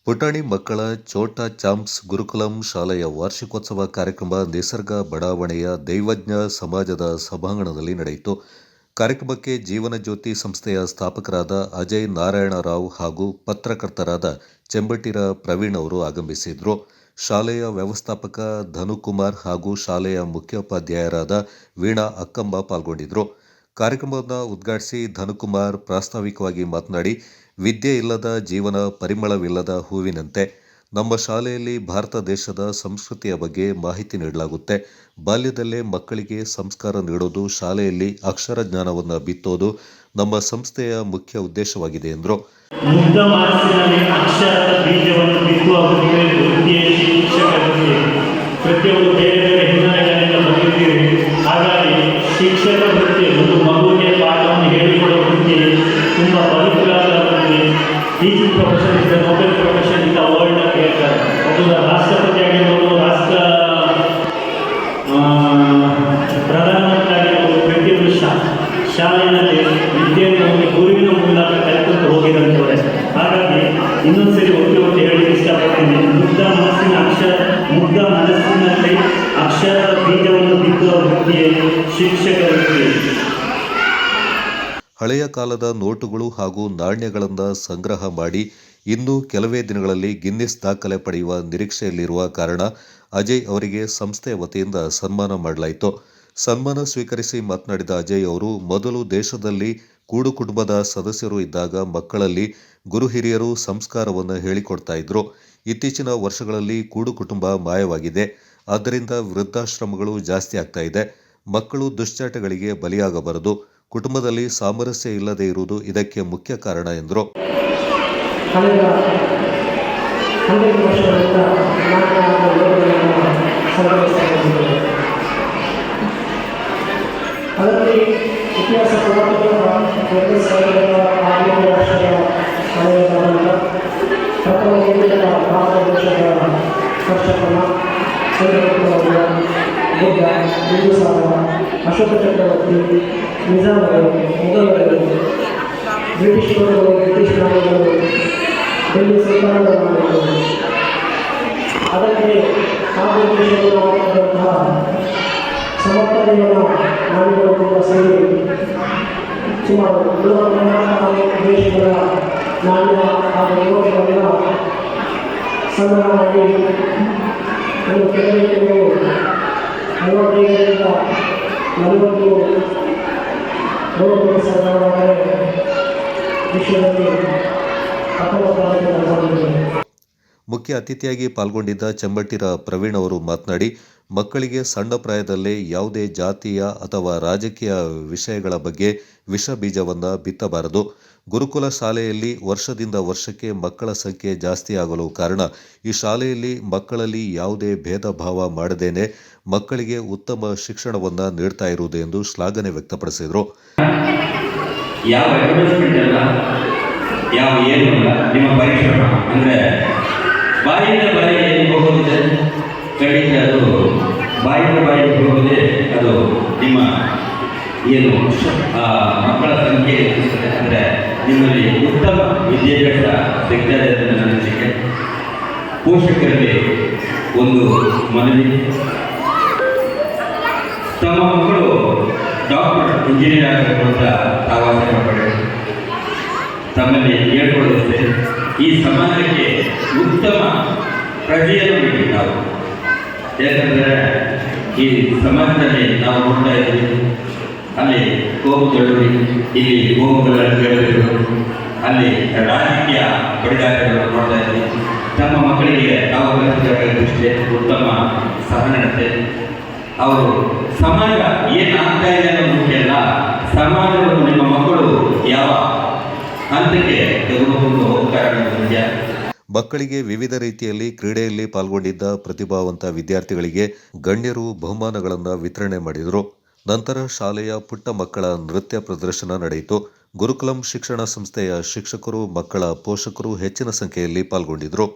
ಪುಟಾಣಿ ಮಕ್ಕಳ ಛೋಟಾ ಚಾಂಪ್ಸ್ ಗುರುಕುಲಂ ಶಾಲೆಯ ವಾರ್ಷಿಕೋತ್ಸವ ಕಾರ್ಯಕ್ರಮ ನಿಸರ್ಗ ಬಡಾವಣೆಯ ದೈವಜ್ಞ ಸಮಾಜದ ಸಭಾಂಗಣದಲ್ಲಿ ನಡೆಯಿತು. ಕಾರ್ಯಕ್ರಮಕ್ಕೆ ಜೀವನ ಜ್ಯೋತಿ ಸಂಸ್ಥೆಯ ಸ್ಥಾಪಕರಾದ ಅಜಯ್ ನಾರಾಯಣ ರಾವ್ ಹಾಗೂ ಪತ್ರಕರ್ತರಾದ ಚೆಂಬಟಿರ ಪ್ರವೀಣ್ ಅವರು ಆಗಮಿಸಿದ್ರು. ಶಾಲೆಯ ವ್ಯವಸ್ಥಾಪಕ ಧನುಕುಮಾರ್ ಹಾಗೂ ಶಾಲೆಯ ಮುಖ್ಯೋಪಾಧ್ಯಾಯರಾದ ವೀಣಾ ಅಕ್ಕಮ್ಮ ಪಾಲ್ಗೊಂಡಿದ್ರು. ಕಾರ್ಯಕ್ರಮವನ್ನು ಉದ್ಘಾಟಿಸಿ ಧನುಕುಮಾರ್ ಪ್ರಾಸ್ತಾವಿಕವಾಗಿ ಮಾತನಾಡಿ, ವಿದ್ಯೆ ಇಲ್ಲದ ಜೀವನ ಪರಿಮಳವಿಲ್ಲದ ಹೂವಿನಂತೆ. ನಮ್ಮ ಶಾಲೆಯಲ್ಲಿ ಭಾರತ ದೇಶದ ಸಂಸ್ಕೃತಿಯ ಬಗ್ಗೆ ಮಾಹಿತಿ ನೀಡಲಾಗುತ್ತೆ. ಬಾಲ್ಯದಲ್ಲೇ ಮಕ್ಕಳಿಗೆ ಸಂಸ್ಕಾರ ನೀಡೋದು, ಶಾಲೆಯಲ್ಲಿ ಅಕ್ಷರ ಜ್ಞಾನವನ್ನು ಬಿತ್ತೋದು ನಮ್ಮ ಸಂಸ್ಥೆಯ ಮುಖ್ಯ ಉದ್ದೇಶವಾಗಿದೆ ಎಂದರು. ಮುಗ್ಧ ಮನಸ್ಸಿನಲ್ಲಿ ಅಕ್ಷರದ ಬೀಜವನ್ನು ಬಿತ್ತುವ ವೃತ್ತಿಯೇ ಶಿಕ್ಷಕ ವೃತ್ತಿ. ಪ್ರತಿಯೊಂದು ಬೇರೆ ಬೇರೆ ಹಿನ್ನೆಲೆಗಳಿಂದ ಬಂದಿದ್ದೀವಿ. ಹಾಗಾಗಿ ಶಿಕ್ಷಕ ವೃತ್ತಿ ಒಂದು ಮಗುವಿಗೆ ಪಾಠವನ್ನು ಹೇಳಿಕೊಡುವ ವೃತ್ತಿ ತುಂಬ ಪವಿತ್ರವಾದ ವೃತ್ತಿ. Teaching profession is the Nobel profession in the world ಅಂತ ಹೇಳ್ತಾರೆ. ಅದು ರಾಷ್ಟ್ರಪತಿ ಆಗಿರ್ಬೋದು, ರಾಷ್ಟ್ರ ಪ್ರಧಾನಮಂತ್ರಿ ಆಗಿರ್ಬೋದು, ಪ್ರತಿಯೊಂದು ಶಾಲೆಯಲ್ಲಿ ವಿದ್ಯೆಯನ್ನು ಒಂದು ಗುರುವಿನ ಮೂಲಕ ಕಲಿತುಕೊಂಡು ಹೋಗಿದಂಥವ್ರೆ. ಹಾಗಾಗಿ ಇನ್ನೊಂದ್ಸರಿ ಒತ್ತಿ ಹೇಳಲಿಕ್ಕೆ ಇಷ್ಟಪಡ್ತೀನಿ. ಮುಗ್ಧ ಮನಸ್ಸಿನಲ್ಲಿ ಅಕ್ಷರದ ಬೀಜವನ್ನು ಬಿತ್ತುವ ವೃತ್ತಿಯೇ ಶಿಕ್ಷಕ ವೃತ್ತಿ. ಹಳೆಯ ಕಾಲದ ನೋಟುಗಳು ಹಾಗೂ ನಾಣ್ಯಗಳನ್ನು ಸಂಗ್ರಹ ಮಾಡಿ ಇನ್ನು ಕೆಲವೇ ದಿನಗಳಲ್ಲಿ ಗಿನ್ನಿಸ್ ದಾಖಲೆ ಪಡೆಯುವ ನಿರೀಕ್ಷೆಯಲ್ಲಿರುವ ಕಾರಣ ಅಜಯ್ ಅವರಿಗೆ ಸಂಸ್ಥೆಯ ವತಿಯಿಂದ ಸನ್ಮಾನ ಮಾಡಲಾಯಿತು. ಸನ್ಮಾನ ಸ್ವೀಕರಿಸಿ ಮಾತನಾಡಿದ ಅಜಯ್ ಅವರು, ಮೊದಲು ದೇಶದಲ್ಲಿ ಕೂಡು ಕುಟುಂಬದ ಸದಸ್ಯರು ಇದ್ದಾಗ ಮಕ್ಕಳಲ್ಲಿ ಗುರು ಹಿರಿಯರು ಸಂಸ್ಕಾರವನ್ನು ಹೇಳಿಕೊಡ್ತಾ ಇದ್ರು. ಇತ್ತೀಚಿನ ವರ್ಷಗಳಲ್ಲಿ ಕೂಡು ಕುಟುಂಬ ಮಾಯವಾಗಿದೆ. ಆದ್ದರಿಂದ ವೃದ್ಧಾಶ್ರಮಗಳು ಜಾಸ್ತಿ ಆಗ್ತಾ ಇದೆ. ಮಕ್ಕಳು ದುಶ್ಚಟಗಳಿಗೆ ಬಲಿಯಾಗಬಾರದು. ಕುಟುಂಬದಲ್ಲಿ ಸಾಮರಸ್ಯ ಇಲ್ಲದೆ ಇರುವುದು ಇದಕ್ಕೆ ಮುಖ್ಯ ಕಾರಣ ಎಂದರು. ಇತಿಹಾಸ ಬುದ್ಧ, ಬಿಂದುಸಾರ, ಅಶೋಕ ಚಕ್ರವರ್ತಿ, ನಿಜಾಮರು, ಮೊಘಲರು, ಬ್ರಿಟಿಷ್ ನಾಯಕರು, ಡೆಲ್ಲಿ ಸುಲ್ತಾನರು, ಅದಕ್ಕೆ ಆದಂತಹ ಸಮರ್ಥನೆಯನ್ನು ನಾಡುಗಳು ಕೂಡ ಸೇರಿ ಸುಮಾರು 74 ದೇಶಗಳ ನಾಣ್ಯ ಹಾಗೂ ನೋಟುಗಳನ್ನು ಸಂಗ್ರಹ ಮಾಡಿ ಒಂದು ಕೆಲವೇ 55ರಿಂದ 40 ನೋಟುಗಳು ಸಂಗ್ರಹವಾದರೆ ವಿಶ್ವದಲ್ಲಿ 19 ಮುಖ್ಯ ಅತಿಥಿಯಾಗಿ ಪಾಲ್ಗೊಂಡಿದ್ದ ಚೆಂಬಟಿರ ಪ್ರವೀಣ್ ಅವರು ಮಾತನಾಡಿ, ಮಕ್ಕಳಿಗೆ ಸಣ್ಣ ಪ್ರಾಯದಲ್ಲೇ ಯಾವುದೇ ಜಾತಿಯ ಅಥವಾ ರಾಜಕೀಯ ವಿಷಯಗಳ ಬಗ್ಗೆ ವಿಷ ಬೀಜವನ್ನು ಬಿತ್ತಬಾರದು. ಗುರುಕುಲ ಶಾಲೆಯಲ್ಲಿ ವರ್ಷದಿಂದ ವರ್ಷಕ್ಕೆ ಮಕ್ಕಳ ಸಂಖ್ಯೆ ಜಾಸ್ತಿಯಾಗಲು ಕಾರಣ ಈ ಶಾಲೆಯಲ್ಲಿ ಮಕ್ಕಳಲ್ಲಿ ಯಾವುದೇ ಭೇದ ಭಾವ ಮಾಡದೇನೆ ಮಕ್ಕಳಿಗೆ ಉತ್ತಮ ಶಿಕ್ಷಣವನ್ನು ನೀಡ್ತಾ ಇರುವುದು ಎಂದು ಶ್ಲಾಘನೆ ವ್ಯಕ್ತಪಡಿಸಿದರು. ಬಾಯಿಂದ ಬಾಯಿಗೆ ಹೋಗುತ್ತದೆ, ಖಂಡಿತ ಅದು ಬಾಯಿಂದ ಬಾಯಿಗೆ ಹೋಗುವುದೇ ಅದು ನಿಮ್ಮ ಏನು ಮಕ್ಕಳ ಸಂಖ್ಯೆ ಇರ್ತದೆ. ಅಂದರೆ ನಿಮ್ಮಲ್ಲಿ ಉತ್ತಮ ವಿದ್ಯಾಭ್ಯಾಸ ಸಿಗ್ತದೆ ಅಂತ ನನ್ನ ಅನಿಸಿಕೆ. ಪೋಷಕರಲ್ಲಿ ಒಂದು ಮನವಿ, ತಮ್ಮ ಮಕ್ಕಳು ಡಾಕ್ಟರ್, ಇಂಜಿನಿಯರ್ ಆಗಬೇಕು ಅಂತ ತಾವಾಸನೆ ಪಡೆದು ತಮ್ಮಲ್ಲಿ ಹೇಳ್ಕೊಳ್ಳುತ್ತೆ. ಈ ಸಮಾಜಕ್ಕೆ ಉತ್ತಮ ಪ್ರಜೆಯನ್ನು ಬೇಕು ನಾವು. ಯಾಕಂದರೆ ಈ ಸಮಾಜದಲ್ಲಿ ನಾವು ನೋಡ್ತಾ ಇದ್ದೀವಿ, ಅಲ್ಲಿ ಕೋಮು ಚಳುವಳಿ, ಇಲ್ಲಿ ಕೋಮುಗಳ ಚಳುವಳಿಗಳು, ಅಲ್ಲಿ ರಾಜಕೀಯ ಬಡಿದಾಟಗಳನ್ನು ನೋಡ್ತಾ ಇದ್ದೀವಿ. ತಮ್ಮ ಮಕ್ಕಳಿಗೆ ನಾವು ಕಲಿಸಬೇಕಾದ ಉತ್ತಮ ಸಹನತೆ, ಅವರು ಸಮಾಜ ಏನಾಗ್ತಾ ಇದೆ ಅನ್ನೋದು ಮುಖ್ಯ ಅಲ್ಲ, ಸಮಾಜವನ್ನು ನಿಮ್ಮ ಮಕ್ಕಳು ಯಾವ ಹಂತಕ್ಕೆ ತೆಗೆದುಕೊಂಡು ಹೋಗ್ತಾರೆ ಅನ್ನೋದು ಮುಖ್ಯ. ಮಕ್ಕಳಿಗೆ ವಿವಿಧ ರೀತಿಯಲ್ಲಿ ಕ್ರೀಡೆಯಲ್ಲಿ ಪಾಲ್ಗೊಂಡಿದ್ದ ಪ್ರತಿಭಾವಂತ ವಿದ್ಯಾರ್ಥಿಗಳಿಗೆ ಗಣ್ಯರು ಬಹುಮಾನಗಳನ್ನು ವಿತರಣೆ ಮಾಡಿದರು. ನಂತರ ಶಾಲೆಯ ಪುಟ್ಟ ಮಕ್ಕಳ ನೃತ್ಯ ಪ್ರದರ್ಶನ ನಡೆಯಿತು. ಗುರುಕುಲಂ ಶಿಕ್ಷಣ ಸಂಸ್ಥೆಯ ಶಿಕ್ಷಕರು, ಮಕ್ಕಳ ಪೋಷಕರು ಹೆಚ್ಚಿನ ಸಂಖ್ಯೆಯಲ್ಲಿ ಪಾಲ್ಗೊಂಡಿದ್ದರು.